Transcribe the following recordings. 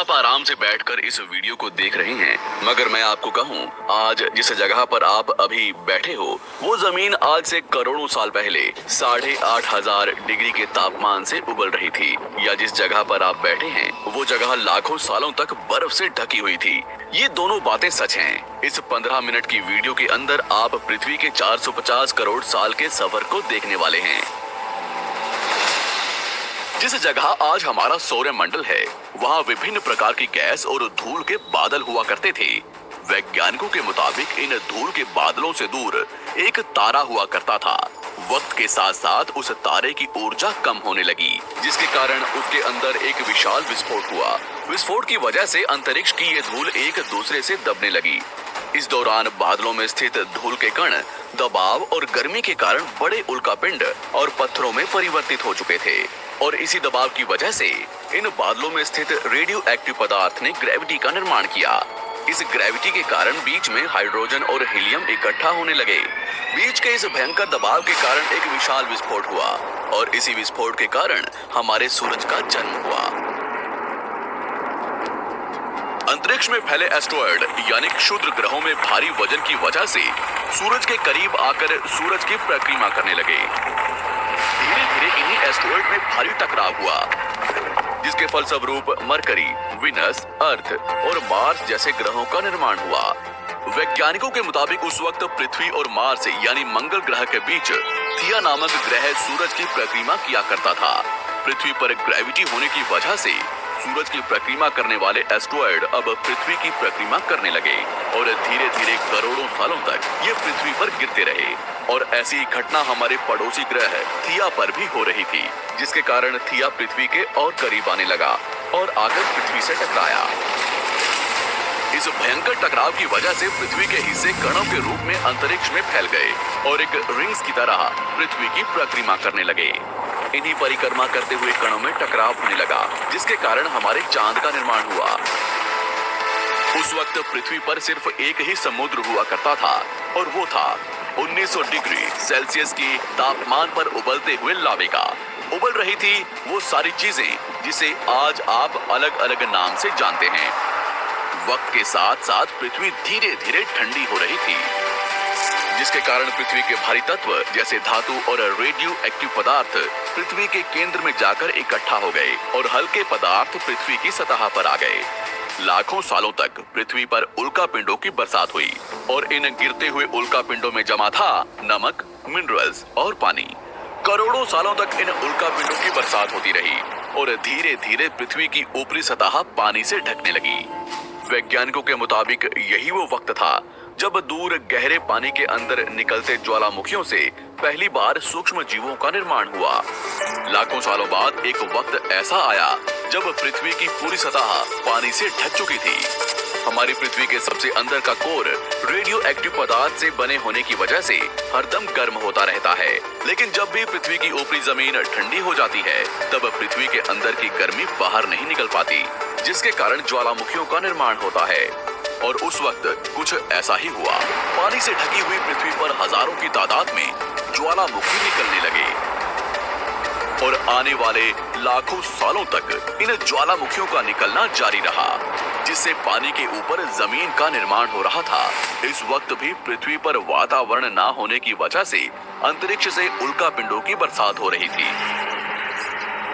आप आराम से बैठकर इस वीडियो को देख रहे हैं, मगर मैं आपको कहूं, आज जिस जगह पर आप अभी बैठे हो वो जमीन आज से करोड़ों साल पहले 8,500 डिग्री के तापमान से उबल रही थी, या जिस जगह पर आप बैठे हैं वो जगह लाखों सालों तक बर्फ से ढकी हुई थी। ये दोनों बातें सच हैं। इस 15 मिनट की वीडियो के अंदर आप पृथ्वी के 450 करोड़ साल के सफर को देखने वाले हैं। जिस जगह आज हमारा सौरमंडल है, वहाँ विभिन्न प्रकार की गैस और धूल के बादल हुआ करते थे। वैज्ञानिकों के मुताबिक इन धूल के बादलों से दूर एक तारा हुआ करता था। वक्त के साथ साथ उस तारे की ऊर्जा कम होने लगी, जिसके कारण उसके अंदर एक विशाल विस्फोट हुआ। विस्फोट की वजह से अंतरिक्ष की ये धूल एक दूसरे से दबने लगी। इस दौरान बादलों में स्थित धूल के कण दबाव और गर्मी के कारण बड़े उल्कापिंड और पत्थरों में परिवर्तित हो चुके थे, और इसी दबाव की वजह से इन बादलों में स्थित रेडियो एक्टिव पदार्थ ने ग्रेविटी का निर्माण किया। इस ग्रेविटी के कारण बीच में हाइड्रोजन और हीलियम इकट्ठा होने लगे। बीच के इस भयंकर दबाव के कारण एक विशाल विस्फोट हुआ, और इसी विस्फोट के कारण हमारे सूरज का जन्म हुआ। अंतरिक्ष में फैले एस्टेरॉयड यानी क्षुद्र ग्रहों में भारी वजन की वजह से सूरज के करीब आकर सूरज की परिक्रमा करने लगे। धीरे धीरे इन्हीं एस्टेरॉयड में भारी टकराव हुआ, जिसके फलस्वरूप मरकरी, विनस, अर्थ और मार्स जैसे ग्रहों का निर्माण हुआ। वैज्ञानिकों के मुताबिक उस वक्त पृथ्वी और मार्स यानी मंगल ग्रह के बीच थिया नामक ग्रह सूरज की परिक्रमा किया करता था। पृथ्वी पर ग्रेविटी होने की वजह से सूरज की परिक्रमा करने वाले एस्टेरॉयड अब पृथ्वी की परिक्रमा करने लगे, और धीरे धीरे करोड़ों सालों तक ये पृथ्वी पर गिरते रहे। और ऐसी ही घटना हमारे पड़ोसी ग्रह थिया पर भी हो रही थी, जिसके कारण थिया पृथ्वी के और करीब आने लगा और आकर पृथ्वी से टकराया। इस भयंकर टकराव की वजह से पृथ्वी के हिस्से कणों के रूप में अंतरिक्ष में फैल गए और एक रिंग्स की तरह पृथ्वी की परिक्रमा करने लगे। इन्हीं परिक्रमा करते हुए कणों में टकराव होने लगा, जिसके कारण हमारे चांद का निर्माण हुआ। उस वक्त पृथ्वी पर सिर्फ एक ही समुद्र हुआ करता था, और वो था 1900 डिग्री सेल्सियस की तापमान पर उबलते हुए लावा। उबल रही थी वो सारी चीजें जिसे आज आप अलग अलग नाम से जानते हैं। वक्त के साथ साथ पृथ्वी धीरे धीरे ठंडी हो रही थी, जिसके कारण पृथ्वी के भारी तत्व जैसे धातु और रेडियो एक्टिव पदार्थ पृथ्वी के केंद्र में जाकर इकट्ठा हो गए, और हल्के पदार्थ पृथ्वी की सतह पर आ गए। लाखों सालों तक पृथ्वी पर उल्कापिंडों की बरसात हुई, और इन गिरते हुए उल्कापिंडों में जमा था नमक, मिनरल्स और पानी। करोड़ों सालों तक इन उल्कापिंडों की बरसात होती रही, और धीरे धीरे पृथ्वी की ऊपरी सतह पानी से ढकने लगी। वैज्ञानिकों के मुताबिक यही वो वक्त था जब दूर गहरे पानी के अंदर निकलते ज्वालामुखियों से पहली बार सूक्ष्म जीवों का निर्माण हुआ। लाखों सालों बाद एक वक्त ऐसा आया जब पृथ्वी की पूरी सतह पानी से ढक चुकी थी। हमारी पृथ्वी के सबसे अंदर का कोर रेडियो एक्टिव पदार्थ से बने होने की वजह से हरदम गर्म होता रहता है, लेकिन जब भी पृथ्वी की ऊपरी जमीन ठंडी हो जाती है, तब पृथ्वी के अंदर की गर्मी बाहर नहीं निकल पाती, जिसके कारण ज्वालामुखियों का निर्माण होता है। और उस वक्त कुछ ऐसा ही हुआ। पानी से ढकी हुई पृथ्वी पर हजारों की तादाद में ज्वालामुखी निकलने लगे, और आने वाले लाखों सालों तक इन ज्वालामुखियों का निकलना जारी रहा, जिससे पानी के ऊपर जमीन का निर्माण हो रहा था। इस वक्त भी पृथ्वी पर वातावरण ना होने की वजह से अंतरिक्ष से उल्कापिंडों की बरसात हो रही थी।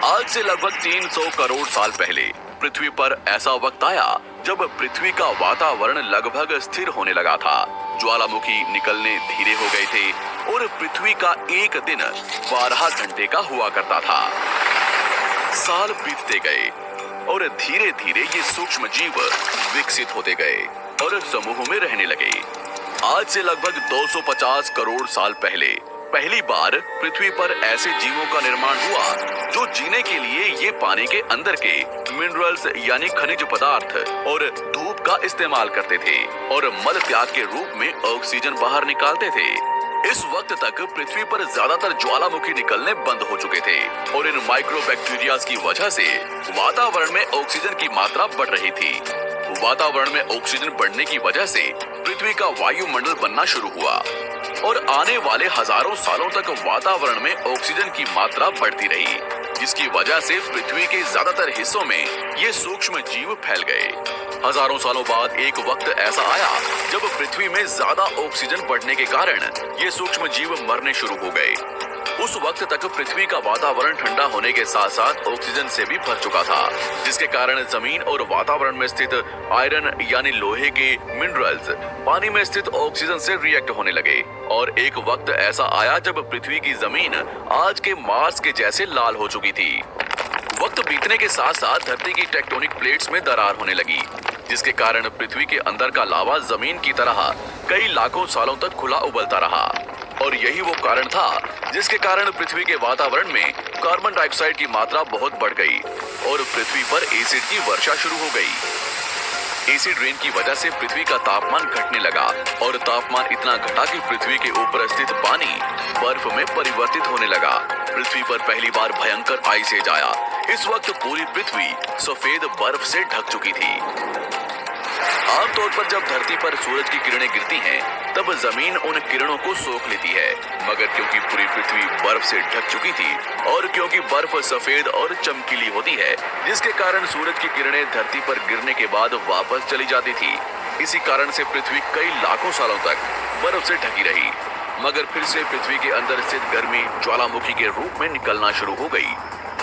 आज से लगभग 300 करोड़ साल पहले पृथ्वी पर ऐसा वक्त आया जब पृथ्वी का वातावरण लगभग स्थिर होने लगा था। ज्वालामुखी निकलने धीरे हो गए थे, और पृथ्वी का एक दिन 12 घंटे का हुआ करता था। साल बीतते गए, और धीरे धीरे ये सूक्ष्म जीव विकसित होते गए और समूह में रहने लगे। आज से लगभग 250 करोड़ साल पहले पहली बार पृथ्वी पर ऐसे जीवों का निर्माण हुआ जो जीने के लिए ये पानी के अंदर के मिनरल्स यानी खनिज पदार्थ और धूप का इस्तेमाल करते थे, और मल त्याग के रूप में ऑक्सीजन बाहर निकालते थे। इस वक्त तक पृथ्वी पर ज्यादातर ज्वालामुखी निकलने बंद हो चुके थे, और इन माइक्रोबैक्टीरियाज की वजह से वातावरण में ऑक्सीजन की मात्रा बढ़ रही थी। वातावरण में ऑक्सीजन बढ़ने की वजह से पृथ्वी का वायुमंडल बनना शुरू हुआ, और आने वाले हजारों सालों तक वातावरण में ऑक्सीजन की मात्रा बढ़ती रही। जिसकी वजह से पृथ्वी के ज्यादातर हिस्सों में ये सूक्ष्म जीव फैल गए। हजारों सालों बाद एक वक्त ऐसा आया जब पृथ्वी में ज्यादा ऑक्सीजन बढ़ने के कारण ये सूक्ष्म जीव मरने शुरू हो गए। उस वक्त तक पृथ्वी का वातावरण ठंडा होने के साथ साथ ऑक्सीजन से भी भर चुका था, जिसके कारण जमीन और वातावरण में स्थित आयरन यानी लोहे के मिनरल्स पानी में स्थित ऑक्सीजन से रिएक्ट होने लगे। और एक वक्त ऐसा आया जब पृथ्वी की जमीन आज के मार्स के जैसे लाल हो चुकी थी। वक्त बीतने के साथ साथ धरती की टेक्टोनिक प्लेट्स में दरार होने लगी, जिसके कारण पृथ्वी के अंदर का लावा जमीन की तरह कई लाखों सालों तक खुला उबलता रहा। और यही वो कारण था जिसके कारण पृथ्वी के वातावरण में कार्बन डाइऑक्साइड की मात्रा बहुत बढ़ गई और पृथ्वी पर एसिड की वर्षा शुरू हो गई। एसिड रेन की वजह से पृथ्वी का तापमान घटने लगा और तापमान इतना घटा कि पृथ्वी के ऊपर स्थित पानी बर्फ में परिवर्तित होने लगा। पृथ्वी पर पहली बार भयंकर आइस एज आया। इस वक्त पूरी पृथ्वी सफेद बर्फ से ढक चुकी थी। आमतौर पर जब धरती पर सूरज की किरणें गिरती हैं, तब जमीन उन किरणों को सोख लेती है, मगर क्योंकि पूरी पृथ्वी बर्फ से ढक चुकी थी और क्योंकि बर्फ सफेद और चमकीली होती है, जिसके कारण सूरज की किरणें धरती पर गिरने के बाद वापस चली जाती थी। इसी कारण से पृथ्वी कई लाखों सालों तक बर्फ से ढकी रही, मगर फिर से पृथ्वी के अंदर स्थित गर्मी ज्वालामुखी के रूप में निकलना शुरू हो गई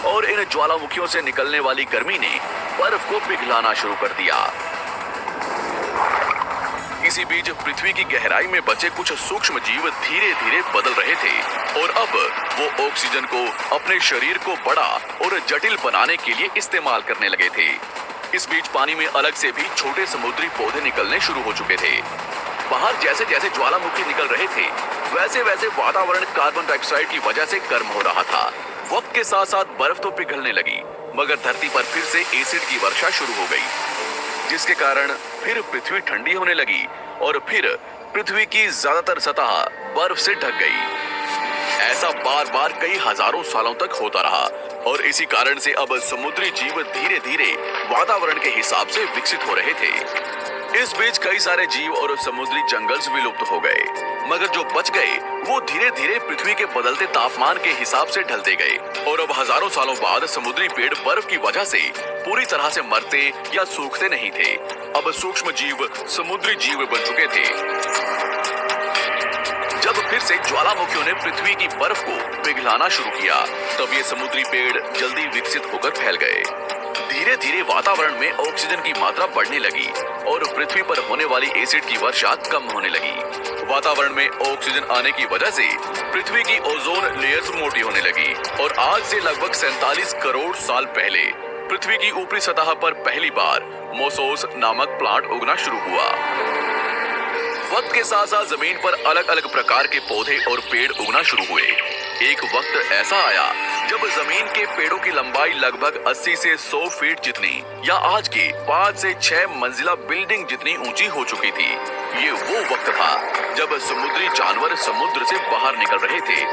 और इन ज्वालामुखियों से निकलने वाली गर्मी ने बर्फ को पिघलाना शुरू कर दिया। इसी बीच पृथ्वी की गहराई में बचे कुछ सूक्ष्म जीव धीरे धीरे बदल रहे थे और अब वो ऑक्सीजन को अपने शरीर को बड़ा और जटिल बनाने के लिए इस्तेमाल करने लगे थे। इस बीच पानी में अलग से भी छोटे समुद्री पौधे निकलने शुरू हो चुके थे। बाहर जैसे जैसे ज्वालामुखी निकल रहे थे, वैसे वैसे वातावरण कार्बन डाइऑक्साइड की वजह से गर्म हो रहा था। वक्त के साथ साथ बर्फ तो पिघलने लगी, मगर धरती पर फिर से एसिड की वर्षा शुरू हो गई, जिसके कारण फिर पृथ्वी ठंडी होने लगी और फिर पृथ्वी की ज्यादातर सतह बर्फ से ढक गई। ऐसा बार बार कई हजारों सालों तक होता रहा और इसी कारण से अब समुद्री जीव धीरे धीरे वातावरण के हिसाब से विकसित हो रहे थे। इस बीच कई सारे जीव और समुद्री जंगल्स विलुप्त हो गए, मगर जो बच गए वो धीरे धीरे पृथ्वी के बदलते तापमान के हिसाब से ढलते गए और अब हजारों सालों बाद समुद्री पेड़ बर्फ की वजह से पूरी तरह से मरते या सूखते नहीं थे। अब सूक्ष्म जीव समुद्री जीव बन चुके थे। जब फिर से ज्वालामुखियों ने पृथ्वी की बर्फ को पिघलाना शुरू किया, तब ये समुद्री पेड़ जल्दी विकसित होकर फैल गए। धीरे धीरे वातावरण में ऑक्सीजन की मात्रा बढ़ने लगी और पृथ्वी पर होने वाली एसिड की वर्षा कम होने लगी। वातावरण में ऑक्सीजन आने की वजह से पृथ्वी की ओजोन लेयर्स मोटी होने लगी और आज से लगभग 47 करोड़ साल पहले पृथ्वी की ऊपरी सतह पर पहली बार मोसोस नामक प्लांट उगना शुरू हुआ। वक्त के साथ साथ जमीन पर अलग अलग प्रकार के पौधे और पेड़ उगना शुरू हुए। एक वक्त ऐसा आया जब जमीन के पेड़ों की लंबाई लगभग 80 से 100 फीट जितनी या आज की 5 से 6 मंजिला बिल्डिंग जितनी ऊंची हो चुकी थी। ये वो वक्त था जब समुद्री जानवर समुद्र से बाहर निकल रहे थे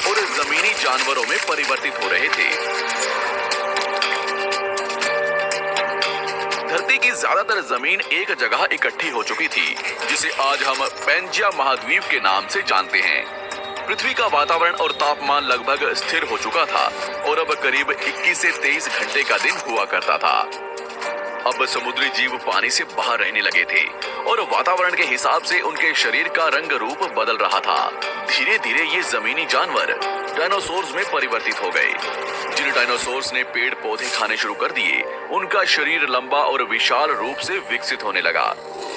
और जमीनी जानवरों में परिवर्तित हो रहे थे। धरती की ज्यादातर जमीन एक जगह इकट्ठी हो चुकी थी, जिसे आज हम पैंजिया महाद्वीप के नाम से जानते हैं। पृथ्वी का वातावरण और तापमान लगभग स्थिर हो चुका था और अब करीब 21 से 23 घंटे का दिन हुआ करता था। अब समुद्री जीव पानी से बाहर रहने लगे थे और वातावरण के हिसाब से उनके शरीर का रंग रूप बदल रहा था। धीरे धीरे ये जमीनी जानवर डायनासोर्स में परिवर्तित हो गए। जिन डायनासोर्स ने पेड़ पौधे खाने शुरू कर दिए, उनका शरीर लंबा और विशाल रूप से विकसित होने लगा।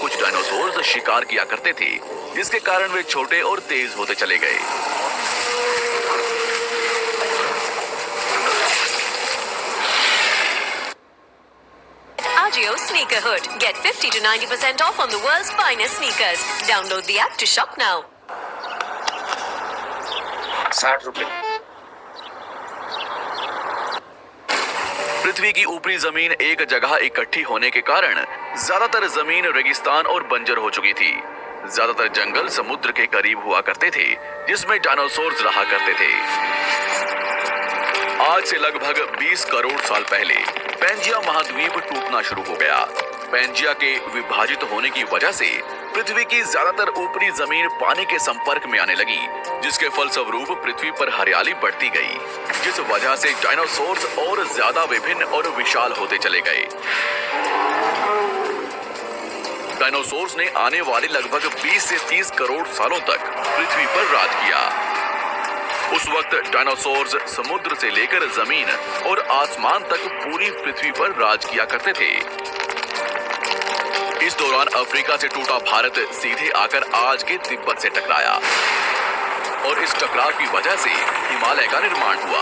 कुछ डायनासोर्स शिकार किया करते थे, जिसके कारण वे छोटे और तेज होते चले गए। Agio Sneakerhood. Get 50 to 90% off on the world's finest sneakers. Download the app to shop now. 60 रुपए। पृथ्वी की ऊपरी जमीन एक जगह इकट्ठी होने के कारण ज्यादातर जमीन रेगिस्तान और बंजर हो चुकी थी। ज्यादातर जंगल समुद्र के करीब हुआ करते थे, जिसमें डायनासोर्स रहा करते थे। आज से लगभग 20 करोड़ साल पहले पैंजिया महाद्वीप टूटना शुरू हो गया। पैंजिया के विभाजित होने की वजह से पृथ्वी की ज्यादातर ऊपरी जमीन पानी के संपर्क में आने लगी, जिसके फलस्वरूप पृथ्वी पर हरियाली बढ़ती गई, जिस वजह से डायनासोर्स और ज्यादा विभिन्न और विशाल होते चले गए। डायनासोर्स ने आने वाले लगभग 20 से 30 करोड़ सालों तक पृथ्वी पर राज किया। उस वक्त डायनासोर्स समुद्र से लेकर जमीन और आसमान तक पूरी पृथ्वी पर राज किया करते थे। इस दौरान अफ्रीका से टूटा भारत सीधे आकर आज के तिब्बत से टकराया और इस टकराव की वजह से हिमालय का निर्माण हुआ।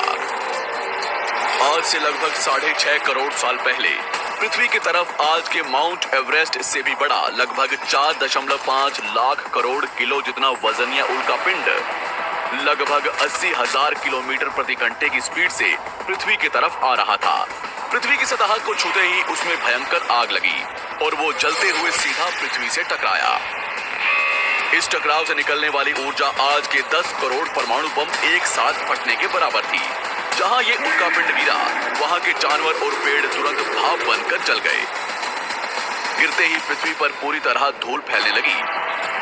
आज से लगभग 6.5 करोड़ साल पहले पृथ्वी की तरफ आज के माउंट एवरेस्ट से भी बड़ा लगभग 4.5 लाख करोड़ किलो जितना वजनिया उल्का पिंड लगभग 80,000 किलोमीटर प्रति घंटे की स्पीड से पृथ्वी की तरफ आ रहा था। पृथ्वी की सतह को छूते ही उसमें भयंकर आग लगी और वो जलते हुए सीधा पृथ्वी से टकराया। इस टकराव से निकलने वाली ऊर्जा आज के 10 करोड़ परमाणु बम एक साथ फटने के बराबर थी। जहां ये उल्का पिंड गिरा, वहां के जानवर और पेड़ तुरंत भाप बनकर जल गए। गिरते ही पृथ्वी पर पूरी तरह धूल फैलने लगी,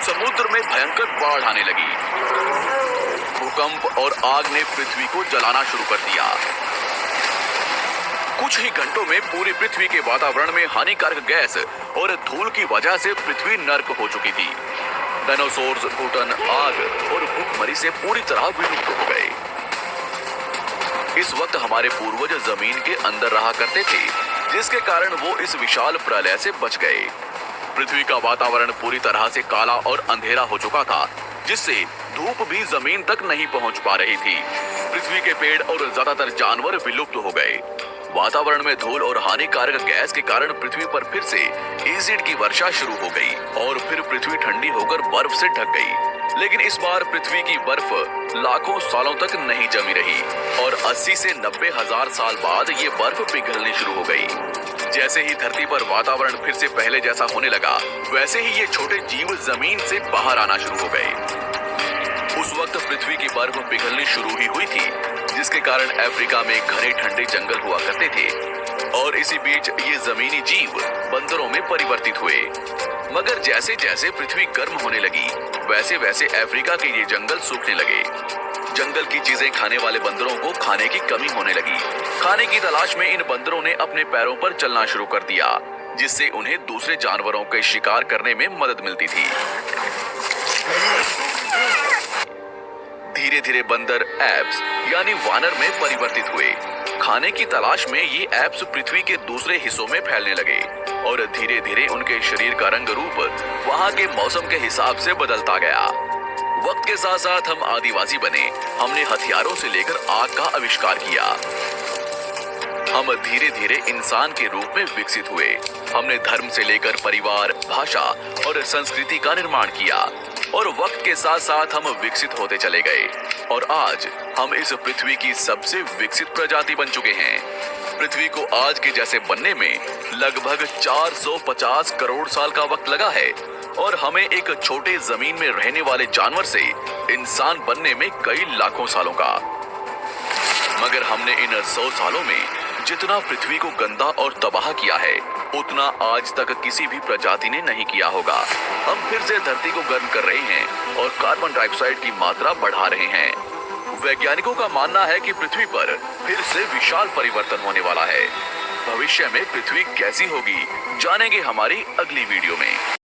समुद्र में भयंकर बाढ़ आने लगी। भूकंप और आग ने पृथ्वी को जलाना शुरू कर दिया। कुछ ही घंटों में पूरी पृथ्वी के वातावरण में हानिकारक गैस और धूल की वजह से पृथ्वी नर्क हो चुकी थी। डायनासोर्स, घुटन, आग और भूखमरी से पूरी तरह विलुप्त हो गए। इस वक्त हमारे पूर्वज जमीन के अंदर रहा करते थे, जिसके कारण वो इस विशाल प्रलय से बच गए। पृथ्वी का वातावरण पूरी तरह से काला और अंधेरा हो चुका था, जिससे धूप भी जमीन तक नहीं पहुंच पा रही थी। पृथ्वी के पेड़ और ज्यादातर जानवर विलुप्त हो गए। वातावरण में धूल और हानिकारक गैस के कारण पृथ्वी पर फिर से एसिड की वर्षा शुरू हो गई और फिर पृथ्वी ठंडी होकर बर्फ से ढक गई। लेकिन इस बार पृथ्वी की बर्फ लाखों सालों तक नहीं जमी रही और 80 से 90 हजार साल बाद ये बर्फ पिघलनी शुरू हो गई। जैसे ही धरती पर वातावरण फिर से पहले जैसा होने लगा, वैसे ही ये छोटे जीव जमीन से बाहर आना शुरू हो गए। उस वक्त पृथ्वी की बर्फ पिघलनी शुरू ही हुई थी, जिसके कारण अफ्रीका में घने ठंडे जंगल हुआ करते थे और इसी बीच ये जमीनी जीव बंदरों में परिवर्तित हुए। मगर जैसे जैसे पृथ्वी गर्म होने लगी, वैसे वैसे अफ्रीका के ये जंगल सूखने लगे। जंगल की चीजें खाने वाले बंदरों को खाने की कमी होने लगी। खाने की तलाश में इन बंदरों ने अपने पैरों पर चलना शुरू कर दिया, जिससे उन्हें दूसरे जानवरों के शिकार करने में मदद मिलती थी। धीरे धीरे बंदर एप्स यानी वानर में परिवर्तित हुए। खाने की तलाश में ये एप्स पृथ्वी के दूसरे हिस्सों में फैलने लगे और धीरे धीरे उनके शरीर का रंग रूप वहाँ के मौसम के हिसाब से बदलता गया। वक्त के साथ साथ हम आदिवासी बने। हमने हथियारों से लेकर आग का आविष्कार किया। हम धीरे धीरे इंसान के रूप में विकसित हुए। हमने धर्म से लेकर परिवार, भाषा और संस्कृति का निर्माण किया और वक्त के साथ साथ हम विकसित होते चले गए और आज हम इस पृथ्वी की सबसे विकसित प्रजाति बन चुके हैं। पृथ्वी को आज के जैसे बनने में लगभग 450 करोड़ साल का वक्त लगा है और हमें एक छोटे जमीन में रहने वाले जानवर से इंसान बनने में कई लाखों सालों का। मगर हमने इन 100 सालों में जितना पृथ्वी को गंदा और तबाह किया है, उतना आज तक किसी भी प्रजाति ने नहीं किया होगा। हम फिर से धरती को गर्म कर रहे हैं और कार्बन डाइऑक्साइड की मात्रा बढ़ा रहे हैं। वैज्ञानिकों का मानना है कि पृथ्वी पर फिर से विशाल परिवर्तन होने वाला है। भविष्य में पृथ्वी कैसी होगी, जानेंगे हमारी अगली वीडियो में।